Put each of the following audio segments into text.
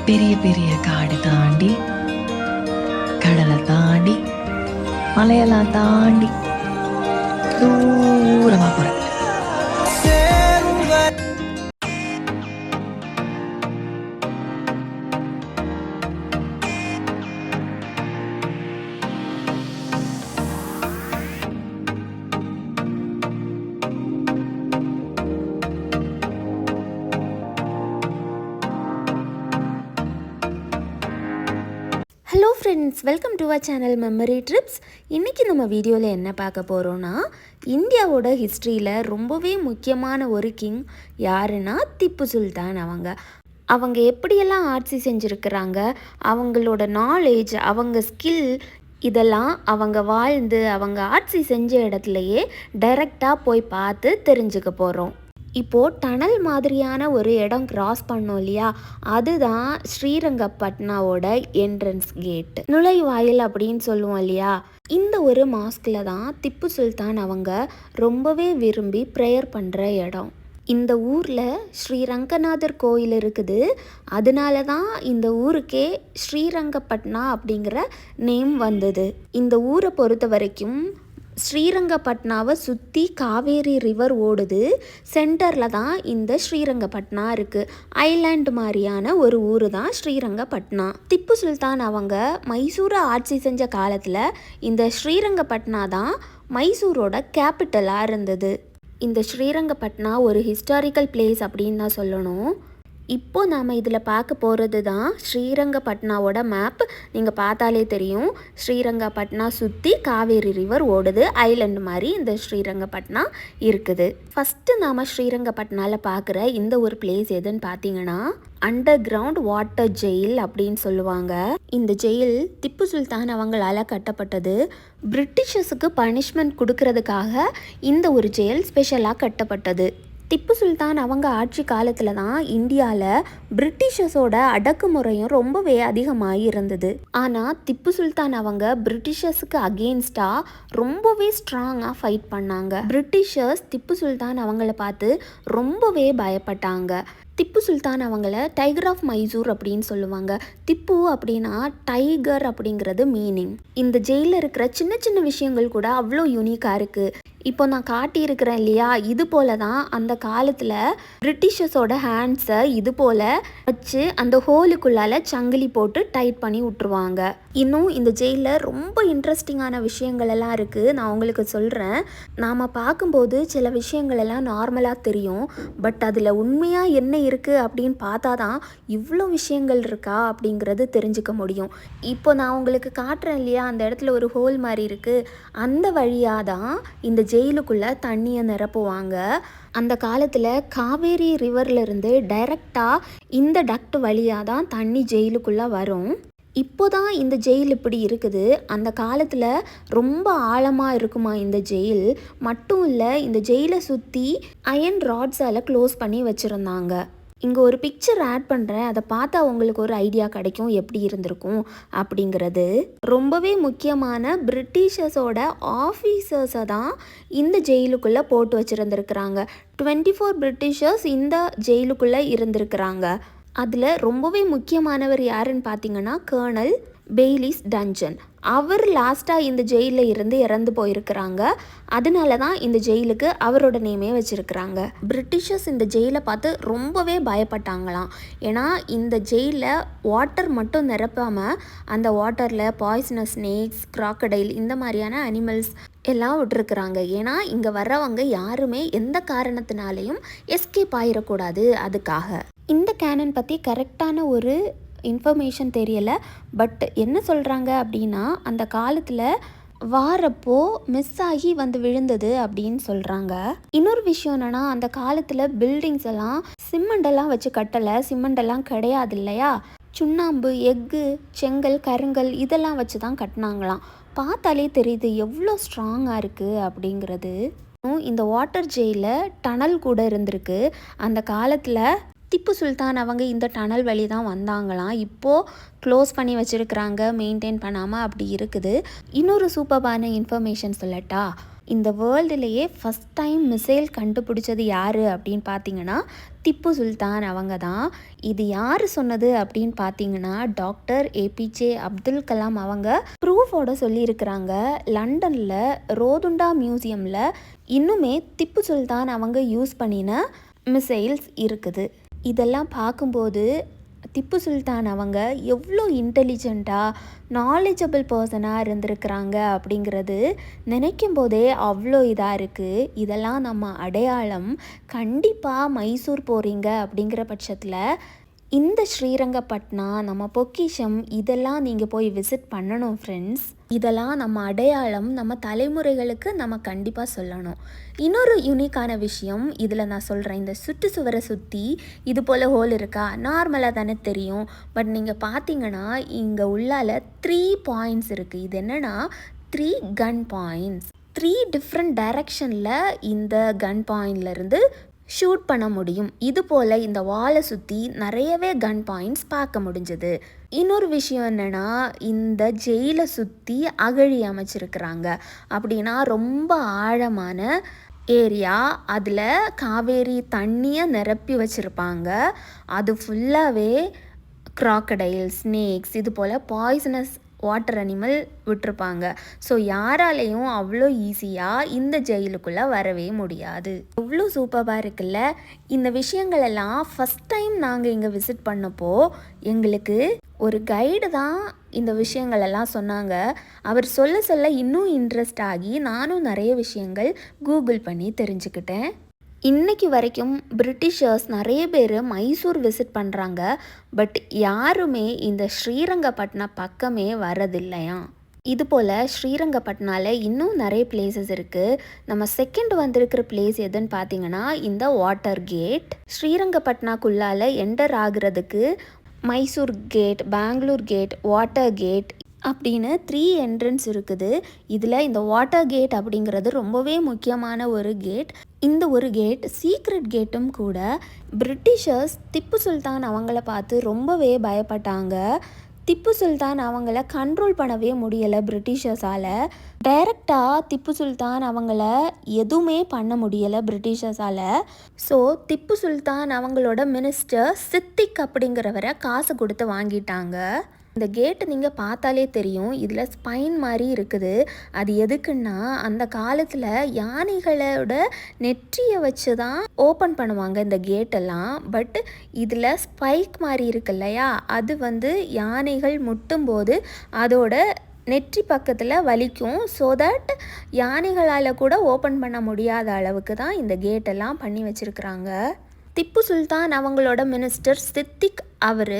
பெரிய பெரிய காடு தாண்டி, கடலை தாண்டி, மலையெல்லாம் தாண்டி தூரமா போறேன். Hello friends, welcome to our channel memory trips. இன்றைக்கி நம்ம வீடியோவில் என்ன பார்க்க போகிறோன்னா, இந்தியாவோட ஹிஸ்ட்ரியில் ரொம்பவே முக்கியமான ஒரு கிங் யாருன்னா திப்பு சுல்தான். அவங்க எப்படியெல்லாம் ஆட்சி செஞ்சுருக்கிறாங்க, அவங்களோட நாலேஜ், அவங்க ஸ்கில், இதெல்லாம் அவங்க வாழ்ந்து அவங்க ஆட்சி செஞ்ச இடத்துலையே டைரெக்டாக போய் பார்த்து தெரிஞ்சுக்க போகிறோம். இப்போது டனல் மாதிரியான ஒரு இடம் கிராஸ் பண்ணோம் இல்லையா, அதுதான் ஸ்ரீரங்கப்பட்னாவோட என்ட்ரன்ஸ் கேட், நுழைவாயில் அப்படின்னு சொல்லுவோம் இல்லையா. இந்த ஒரு மாஸ்கில் தான் திப்பு சுல்தான் அவங்க ரொம்பவே விரும்பி ப்ரேயர் பண்ணுற இடம். இந்த ஊரில் ஸ்ரீரங்கநாதர் கோயில் இருக்குது. அதனால தான் இந்த ஊருக்கே ஸ்ரீரங்கப்பட்னா அப்படிங்கிற நேம் வந்தது. இந்த ஊரை பொறுத்த வரைக்கும் ஸ்ரீரங்கப்பட்னாவை சுற்றி காவேரி ரிவர் ஓடுது. சென்டரில் தான் இந்த ஸ்ரீரங்கப்பட்னா இருக்குது. ஐலாண்ட் மாதிரியான ஒரு ஊர் தான் ஸ்ரீரங்கப்பட்னா. திப்பு சுல்தான் அவங்க மைசூரை ஆட்சி செஞ்ச காலத்தில் இந்த ஸ்ரீரங்கப்பட்னா தான் மைசூரோட கேபிட்டலாக இருந்தது. இந்த ஸ்ரீரங்கப்பட்னா ஒரு ஹிஸ்டாரிக்கல் பிளேஸ் அப்படின்னு தான் சொல்லணும். இப்போது நாம் இதில் பார்க்க போகிறது தான் ஸ்ரீரங்கப்பட்னாவோட மேப். நீங்கள் பார்த்தாலே தெரியும், ஸ்ரீரங்கப்பட்னா சுற்றி காவேரி ரிவர் ஓடுது. ஐலண்ட் மாதிரி இந்த ஸ்ரீரங்கப்பட்னா இருக்குது. ஃபஸ்ட்டு நாம் ஸ்ரீரங்கப்பட்னாவில் பார்க்குற இந்த ஒரு பிளேஸ் எதுன்னு பார்த்தீங்கன்னா, அண்டர் கிரவுண்ட் வாட்டர் ஜெயில் அப்படின்னு சொல்லுவாங்க. இந்த ஜெயில் திப்பு சுல்தான் அவங்களால கட்டப்பட்டது. பிரிட்டிஷர்ஸுக்கு பனிஷ்மெண்ட் கொடுக்கறதுக்காக இந்த ஒரு ஜெயில் ஸ்பெஷலாக கட்டப்பட்டது. திப்பு சுல்தான் அவங்க ஆட்சி காலத்தில் தான் இந்தியாவில் பிரிட்டிஷர்ஸோட அடக்குமுறையும் ரொம்பவே அதிகமாக இருந்தது. ஆனால் திப்பு சுல்தான் அவங்க பிரிட்டிஷர்ஸுக்கு அகெயின்ஸ்டாக ரொம்பவே ஸ்ட்ராங்காக ஃபைட் பண்ணாங்க. பிரிட்டிஷர்ஸ் திப்பு சுல்தான் அவங்கள பார்த்து ரொம்பவே பயப்பட்டாங்க. திப்பு சுல்தான் அவங்கள டைகர் ஆஃப் மைசூர் அப்படின்னு சொல்லுவாங்க. திப்பு அப்படின்னா டைகர் அப்படிங்கிறது மீனிங். இந்த ஜெயிலில் இருக்கிற சின்ன சின்ன விஷயங்கள் கூட அவ்வளோ யூனிக்காக இருக்குது. இப்போ நான் காட்டியிருக்கிறேன் இல்லையா, இது போல தான் அந்த காலத்தில் பிரிட்டிஷர்ஸோட ஹேண்ட்ஸை இது போல் வச்சு அந்த ஹோலுக்குள்ளால் சங்கிலி போட்டு டைட் பண்ணி விட்டுருவாங்க. இன்னும் இந்த ஜெயிலில் ரொம்ப இன்ட்ரெஸ்டிங்கான விஷயங்கள் எல்லாம் இருக்குது. நான் உங்களுக்கு சொல்கிறேன். நாம் பார்க்கும்போது சில விஷயங்கள் எல்லாம் நார்மலாக தெரியும். பட் அதில் உண்மையாக என்ன இருக்குது அப்படின்னு பார்த்தா தான் இவ்வளோ விஷயங்கள் இருக்கா அப்படிங்கிறது தெரிஞ்சுக்க முடியும். இப்போ நான் உங்களுக்கு காட்டுறேன் இல்லையா, அந்த இடத்துல ஒரு ஹோல் மாதிரி இருக்குது. அந்த வழியாக தான் இந்த ஜெயிலுக்குள்ளே தண்ணியை நிரப்புவாங்க. அந்த காலத்தில் காவேரி ரிவர்லேருந்து டைரெக்டாக இந்த டக்ட் வழியாக தான் தண்ணி ஜெயிலுக்குள்ளே வரும். இப்போ தான் இந்த ஜெயில் இப்படி இருக்குது. அந்த காலத்தில் ரொம்ப ஆழமாக இருக்குமா இந்த ஜெயில். மட்டும் இல்லை, இந்த ஜெயிலை சுற்றி அயன் ராட்ஸால் க்ளோஸ் பண்ணி வச்சுருந்தாங்க. இங்கே ஒரு பிக்சர் ஆட் பண்ணுறேன், அதை பார்த்தா உங்களுக்கு ஒரு ஐடியா கிடைக்கும் எப்படி இருந்திருக்கும் அப்படிங்கிறது. ரொம்பவே முக்கியமான பிரிட்டிஷர்ஸோட ஆஃபீஸர்ஸை தான் இந்த ஜெயிலுக்குள்ளே போட்டு வச்சுருந்துருக்குறாங்க. 24 பிரிட்டிஷர்ஸ் இந்த ஜெயிலுக்குள்ளே இருந்திருக்கிறாங்க. அதில் ரொம்பவே முக்கியமானவர் யாருன்னு பார்த்தீங்கன்னா கர்னல் பெய்லிஸ் டஞ்சன். அவர் லாஸ்ட்டாக இந்த ஜெயிலில் இருந்து இறந்து போயிருக்கிறாங்க. அதனால தான் இந்த ஜெயிலுக்கு அவரோட நேமே வச்சுருக்கிறாங்க. பிரிட்டிஷர்ஸ் இந்த ஜெயிலை பார்த்து ரொம்பவே பயப்பட்டாங்களாம். ஏன்னா இந்த ஜெயிலில் வாட்டர் மட்டும் நிரப்பாமல் அந்த வாட்டரில் பாய்சனஸ் ஸ்னேக்ஸ், கிராக்கடைல் இந்த மாதிரியான அனிமல்ஸ் எல்லாம் விட்டுருக்குறாங்க. ஏன்னா இங்கே வர்றவங்க யாருமே எந்த காரணத்தினாலையும் எஸ்கேப் ஆகிடக்கூடாது. அதுக்காக இந்த கேனன் பற்றி கரெக்டான ஒரு இன்ஃபர்மேஷன் தெரியலை. பட் என்ன சொல்கிறாங்க அப்படின்னா, அந்த காலத்தில் வாரப்போ மிஸ் ஆகி வந்து விழுந்தது அப்படின்னு சொல்கிறாங்க. இன்னொரு விஷயம் என்னென்னா, அந்த காலத்தில் பில்டிங்ஸ் எல்லாம் சிமெண்டெல்லாம் வச்சு கட்டலை. சிமெண்டெல்லாம் கிடையாது இல்லையா, சுண்ணாம்பு, எஃகு, செங்கல், கருங்கல் இதெல்லாம் வச்சு தான் கட்டினாங்களாம். பார்த்தாலே தெரியுது எவ்வளோ ஸ்ட்ராங்காக இருக்குது அப்படிங்கிறது. இந்த வாட்டர் ஜெயிலில் டனல் கூட இருந்திருக்கு. அந்த காலத்தில் திப்பு சுல்தான் அவங்க இந்த டனல் வழி தான் வந்தாங்களாம். இப்போது க்ளோஸ் பண்ணி வச்சுருக்கிறாங்க, மெயின்டைன் பண்ணாமல் அப்படி இருக்குது. இன்னொரு சூப்பரான இன்ஃபர்மேஷன் சொல்லட்டா, இந்த வேர்ல்டுலேயே ஃபஸ்ட் டைம் மிசைல் கண்டுபிடிச்சது யார் அப்படின்னு பார்த்தீங்கன்னா திப்பு சுல்தான் அவங்க தான். இது யார் சொன்னது அப்படின்னு பார்த்தீங்கன்னா டாக்டர் ஏபிஜே அப்துல் கலாம் அவங்க ப்ரூஃபோட சொல்லியிருக்கிறாங்க. லண்டனில் ரோதுண்டா மியூசியமில் இன்னுமே திப்பு சுல்தான் அவங்க யூஸ் பண்ணின மிசைல்ஸ் இருக்குது. இதெல்லாம் பார்க்கும்போது திப்பு சுல்தான் அவங்க எவ்வளோ இன்டெலிஜெண்ட்டாக நாலேஜபிள் பர்சனாக இருந்திருக்கிறாங்க அப்படிங்கிறது நினைக்கும் போதே அவ்வளோ இதாக இருக்குது. இதெல்லாம் நம்ம அடையாளம். கண்டிப்பாக மைசூர் போகிறீங்க அப்படிங்கிற பட்சத்தில் இந்த ஸ்ரீரங்கப்பட்னா நம்ம பொக்கிஷம் இதெல்லாம் நீங்கள் போய் விசிட் பண்ணணும் ஃப்ரெண்ட்ஸ். இதெல்லாம் நம்ம அடையாளம், நம்ம தலைமுறைகளுக்கு நம்ம கண்டிப்பாக சொல்லணும். இன்னொரு யூனிக்கான விஷயம் இதில் நான் சொல்கிறேன். இந்த சுற்றுச்சுவரை சுற்றி இது போல் ஹோல் இருக்கா, நார்மலாக தானே தெரியும். பட் நீங்கள் பார்த்தீங்கன்னா இங்கே உள்ளால 3 பாயிண்ட்ஸ் இருக்குது. இது என்னென்னா 3 கன் பாயிண்ட்ஸ். 3 டிஃப்ரெண்ட் டைரக்ஷனில் இந்த கன் பாயிண்ட்லேருந்து ஷூட் பண்ண முடியும். இது போல் இந்த வாலை சுற்றி நிறையவே கன் பாயிண்ட்ஸ் பார்க்க முடிஞ்சது. இன்னொரு விஷயம் என்னென்னா இந்த ஜெயிலை சுற்றி அகழி அமைச்சிருக்கிறாங்க. அப்படின்னா ரொம்ப ஆழமான ஏரியா, அதில் காவேரி தண்ணியை நிரப்பி வச்சுருப்பாங்க. அது ஃபுல்லாகவே க்ராக்கடைல், ஸ்னேக்ஸ் இது போல் பாய்சனஸ் வாட்டர் அனிமல் விட்டுருப்பாங்க. ஸோ யாராலையும் அவ்வளோ ஈஸியாக இந்த ஜெயிலுக்குள்ளே வரவே முடியாது. அவ்வளோ சூப்பராக இருக்குல்ல. இந்த விஷயங்களெல்லாம் ஃபஸ்ட் டைம் நாங்கள் இங்கே விசிட் பண்ணப்போ எங்களுக்கு ஒரு கைடு தான் இந்த விஷயங்களெல்லாம் சொன்னாங்க. அவர் சொல்ல சொல்ல இன்னும் இன்ட்ரெஸ்ட் ஆகி நானும் நிறைய விஷயங்கள் கூகுள் பண்ணி தெரிஞ்சுக்கிட்டேன். இன்றைக்கி வரைக்கும் பிரிட்டிஷர்ஸ் நிறைய பேர் மைசூர் விசிட் பண்ணுறாங்க. பட் யாருமே இந்த ஸ்ரீரங்கப்பட்னா பக்கமே வரதில்லையாம். இது போல் ஸ்ரீரங்கப்பட்னாவில் இன்னும் நிறைய பிளேசஸ் இருக்குது. நம்ம செகண்ட் வந்திருக்கிற பிளேஸ் எதுன்னு பார்த்தீங்கன்னா இந்த வாட்டர் கேட். ஸ்ரீரங்கப்பட்னாக்குள்ளால் என்டர் ஆகிறதுக்கு Mysore gate, Bangalore gate, water gate அப்படின்னு 3 என்ட்ரன்ஸ் இருக்குது. இதில் இந்த வாட்டர் கேட் அப்படிங்கிறது ரொம்பவே முக்கியமான ஒரு கேட். இந்த ஒரு கேட் சீக்ரெட் கேட்டும் கூட. பிரிட்டிஷர்ஸ் திப்பு சுல்தான் அவங்கள பார்த்து ரொம்பவே பயப்பட்டாங்க. திப்பு சுல்தான் அவங்கள கண்ட்ரோல் பண்ணவே முடியலை பிரிட்டிஷர்ஸால். டைரெக்டாக திப்பு சுல்தான் அவங்கள எதுவுமே பண்ண முடியலை பிரிட்டிஷர்ஸால். ஸோ திப்பு சுல்தான் அவங்களோட மினிஸ்டர் சித்திக் அப்படிங்கிறவரை காசு கொடுத்து வாங்கிட்டாங்க. இந்த கேட்டு நீங்கள் பார்த்தாலே தெரியும், இதில் ஸ்பைன் மாதிரி இருக்குது. அது எதுக்குன்னா அந்த காலத்தில் யானைகளோட நெற்றியை வச்சு தான் ஓப்பன் பண்ணுவாங்க இந்த கேட்டெல்லாம். பட் இதில் ஸ்பைக் மாதிரி இருக்கு இல்லையா, அது யானைகள் முட்டும்போது அதோட நெற்றி பக்கத்தில் வலிக்கும். ஸோ தட் யானைகளால் கூட ஓப்பன் பண்ண முடியாத அளவுக்கு தான் இந்த கேட்டெல்லாம் பண்ணி வச்சுருக்குறாங்க. திப்பு சுல்தான் அவங்களோட மினிஸ்டர் சித்திக் அவர்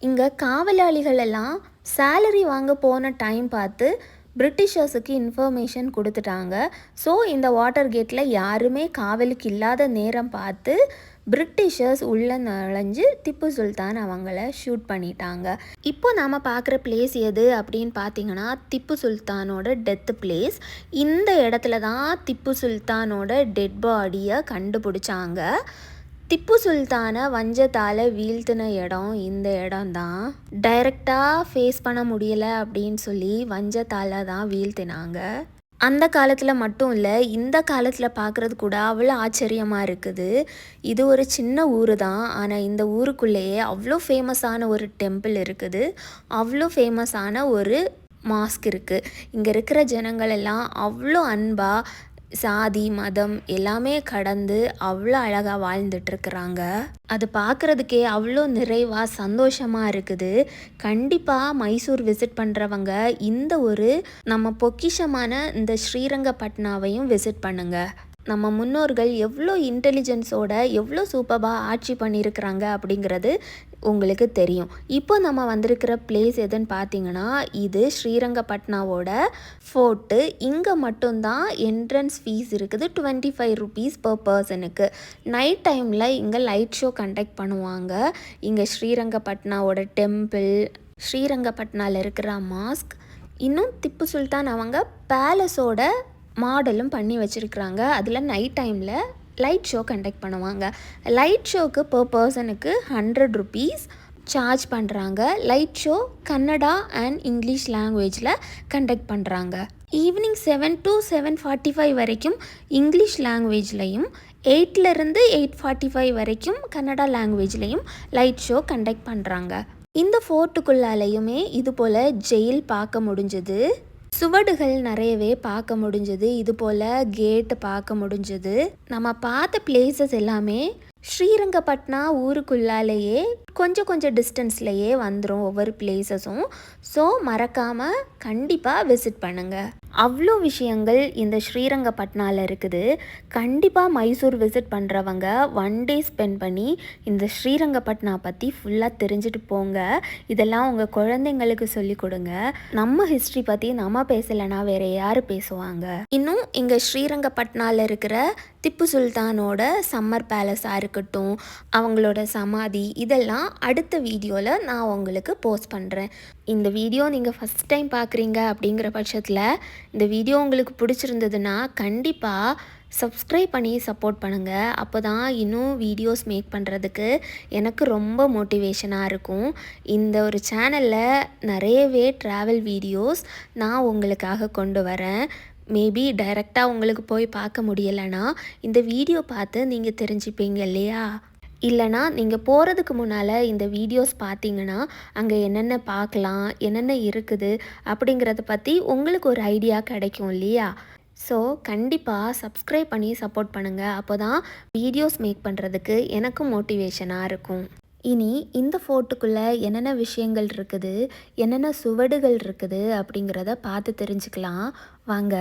இங்கே காவலாளிகள் எல்லாம் சேலரி வாங்க போன டைம் பார்த்து பிரிட்டிஷர்ஸுக்கு இன்ஃபர்மேஷன் கொடுத்துட்டாங்க. ஸோ இந்த வாட்டர் கேட்டில் யாருமே காவலுக்கு இல்லாத நேரம் பார்த்து பிரிட்டிஷர்ஸ் உள்ளே நுழைஞ்சு திப்பு சுல்தான் அவங்கள ஷூட் பண்ணிட்டாங்க. இப்போ நாம் பார்க்குற பிளேஸ் எது அப்படின்னு பார்த்தீங்கன்னா திப்பு சுல்தானோட டெத் பிளேஸ். இந்த இடத்துல தான் திப்பு சுல்தானோட டெட் பாடியை கண்டுபிடிச்சாங்க. திப்பு சுல்தானை வஞ்சத்தால் வீழ்த்தின இடம் இந்த இடம் தான். டைரெக்டாக ஃபேஸ் பண்ண முடியலை அப்படின்னு சொல்லி வஞ்சத்தால் தான் வீழ்த்தினாங்க. அந்த காலத்தில் மட்டும் இல்லை, இந்த காலத்தில் பார்க்குறது கூட அவ்வளோ ஆச்சரியமாக இருக்குது. இது ஒரு சின்ன ஊர் தான், ஆனால் இந்த ஊருக்குள்ளேயே அவ்வளோ ஃபேமஸான ஒரு டெம்பிள் இருக்குது, அவ்வளோ ஃபேமஸான ஒரு மாஸ்க் இருக்குது. இங்கே இருக்கிற ஜனங்கள் எல்லாம் அவ்வளோ அன்பாக சாதி மதம் எல்லாமே கடந்து அவ்வளோ அழகாக வாழ்ந்துட்டுருக்குறாங்க. அது பார்க்குறதுக்கே அவ்வளோ நிறைவாக சந்தோஷமாக இருக்குது. கண்டிப்பாக மைசூர் விசிட் பண்ணுறவங்க இந்த ஒரு நம்ம பொக்கிஷமான இந்த ஸ்ரீரங்கப்பட்னாவையும் விசிட் பண்ணுங்கள். நம்ம முன்னோர்கள் எவ்வளோ இன்டெலிஜென்ஸோட எவ்வளோ சூப்பராக ஆட்சி பண்ணியிருக்கிறாங்க அப்படிங்கிறது உங்களுக்கு தெரியும். இப்போ நம்ம வந்திருக்கிற பிளேஸ் எதுன்னு பார்த்தீங்கன்னா இது ஸ்ரீரங்கப்பட்னாவோட ஃபோர்ட்டு. இங்கே மட்டும்தான் என்ட்ரன்ஸ் ஃபீஸ் இருக்குது, 25 rupees பர் பர்சனுக்கு. நைட் டைமில் இங்கே லைட் ஷோ கண்டக்ட் பண்ணுவாங்க. இங்கே ஸ்ரீரங்கப்பட்னாவோட டெம்பிள், ஸ்ரீரங்கப்பட்னாவில் இருக்கிற மாஸ்க், இன்னும் திப்பு சுல்தான் அவங்க பேலஸோட மாடலும் பண்ணி வச்சுருக்குறாங்க. அதில் நைட் டைமில் லைட் ஷோ கண்டக்ட் பண்ணுவாங்க. லைட் ஷோக்கு பர் பர்சனுக்கு 100 rupees. சார்ஜ் பண்ணுறாங்க. Light show Kannada and English லாங்குவேஜில் கண்டக்ட் பண்ணுறாங்க. ஈவினிங் 7 to 7:45 வரைக்கும் இங்கிலீஷ் லாங்குவேஜ்லையும் 8லேருந்து 8:45 வரைக்கும் கன்னடா லாங்குவேஜ்லேயும் லைட் ஷோ கண்டக்ட் பண்ணுறாங்க. இந்த ஃபோர்ட்டுக்குள்ளாலையுமே இது போல் ஜெயில் பார்க்க முடிஞ்சது. சுவடுகள் நிறையவே பார்க்க முடிஞ்சது. இது போல் கேட்டு பார்க்க முடிஞ்சது. நம்ம பார்த்த பிளேசஸ் எல்லாமே ஸ்ரீரங்கப்பட்னா ஊருக்குள்ளாலேயே கொஞ்சம் டிஸ்டன்ஸ்லையே வந்துடும் ஒவ்வொரு பிளேசஸும். ஸோ மறக்காமல் கண்டிப்பாக விசிட் பண்ணுங்கள். அவ்வளோ விஷயங்கள் இந்த ஸ்ரீரங்கப்பட்னாவில் இருக்குது. கண்டிப்பாக மைசூர் விசிட் பண்ணுறவங்க 1 day ஸ்பெண்ட் பண்ணி இந்த ஸ்ரீரங்கப்பட்னா பற்றி ஃபுல்லாக தெரிஞ்சுட்டு போங்க. இதெல்லாம் உங்கள் குழந்தைங்களுக்கு சொல்லிக் கொடுங்க. நம்ம ஹிஸ்ட்ரி பற்றி நம்ம பேசலைன்னா வேறு யார் பேசுவாங்க? இன்னும் இங்கே ஸ்ரீரங்கப்பட்னாவில் இருக்கிற திப்பு சுல்தானோட சம்மர் பேலஸாக இருக்கட்டும், அவங்களோட சமாதி, இதெல்லாம் அடுத்த வீடியோவில் நான் உங்களுக்கு போஸ்ட் பண்ணுறேன். இந்த வீடியோ நீங்கள் ஃபஸ்ட் டைம் பார்க்குறீங்க அப்படிங்கிற பட்சத்தில் இந்த வீடியோ உங்களுக்கு பிடிச்சிருந்ததுன்னா கண்டிப்பாக சப்ஸ்கிரைப் பண்ணி சப்போர்ட் பண்ணுங்கள். அப்போ தான் இன்னும் வீடியோஸ் மேக் பண்ணுறதுக்கு எனக்கு ரொம்ப மோட்டிவேஷனாக இருக்கும். இந்த ஒரு சேனலில் நிறையவே ட்ராவல் வீடியோஸ் நான் உங்களுக்காக கொண்டு வரேன். மேபி டைரெக்டாக உங்களுக்கு போய் பார்க்க முடியலைன்னா இந்த வீடியோ பார்த்து நீங்கள் தெரிஞ்சுப்பீங்க இல்லையா? இல்லைனா நீங்கள் போகிறதுக்கு முன்னால் இந்த வீடியோஸ் பார்த்தீங்கன்னா அங்கே என்னென்ன பார்க்கலாம், என்னென்ன இருக்குது அப்படிங்கிறத பற்றி உங்களுக்கு ஒரு ஐடியா கிடைக்கும் இல்லையா? ஸோ கண்டிப்பாக சப்ஸ்கிரைப் பண்ணி சப்போர்ட் பண்ணுங்கள். அப்போ தான் வீடியோஸ் மேக் பண்ணுறதுக்கு எனக்கும் மோட்டிவேஷனாக இருக்கும். இனி இந்த ஃபோர்ட்டுக்குள்ளே என்னென்ன விஷயங்கள் இருக்குது, என்னென்ன சுவடுகள் இருக்குது அப்படிங்கிறத பார்த்து தெரிஞ்சுக்கலாம் வாங்க.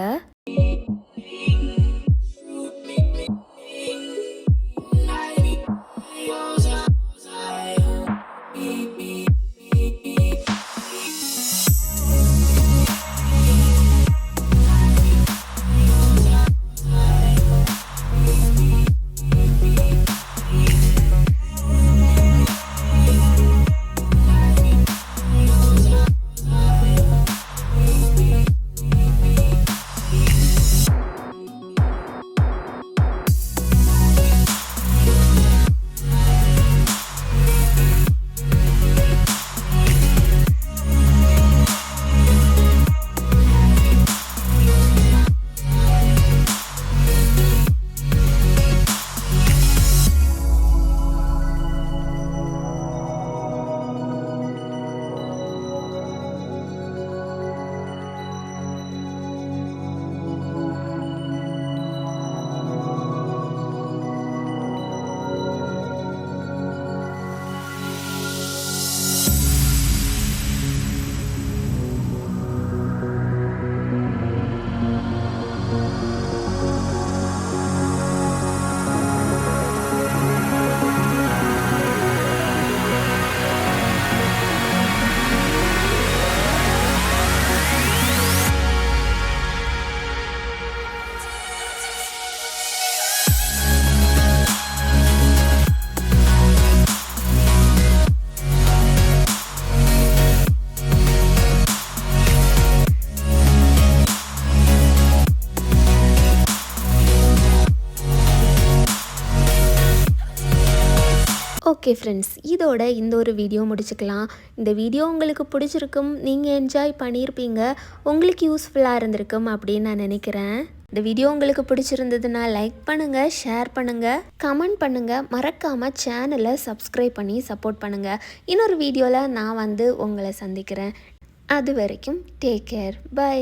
ஓகே ஃப்ரெண்ட்ஸ், இதோட இந்த ஒரு வீடியோ முடிச்சுக்கலாம். இந்த வீடியோ உங்களுக்கு பிடிச்சிருக்கும், நீங்கள் என்ஜாய் பண்ணியிருப்பீங்க, உங்களுக்கு யூஸ்ஃபுல்லாக இருந்திருக்கும் அப்படின்னு நான் நினைக்கிறேன். இந்த வீடியோ உங்களுக்கு பிடிச்சிருந்ததுன்னா லைக் பண்ணுங்கள், ஷேர் பண்ணுங்கள், கமெண்ட் பண்ணுங்கள், மறக்காமல் சேனலை சப்ஸ்கிரைப் பண்ணி சப்போர்ட் பண்ணுங்கள். இன்னொரு வீடியோவில் நான் உங்களை சந்திக்கிறேன். அது வரைக்கும் டேக் கேர், பை.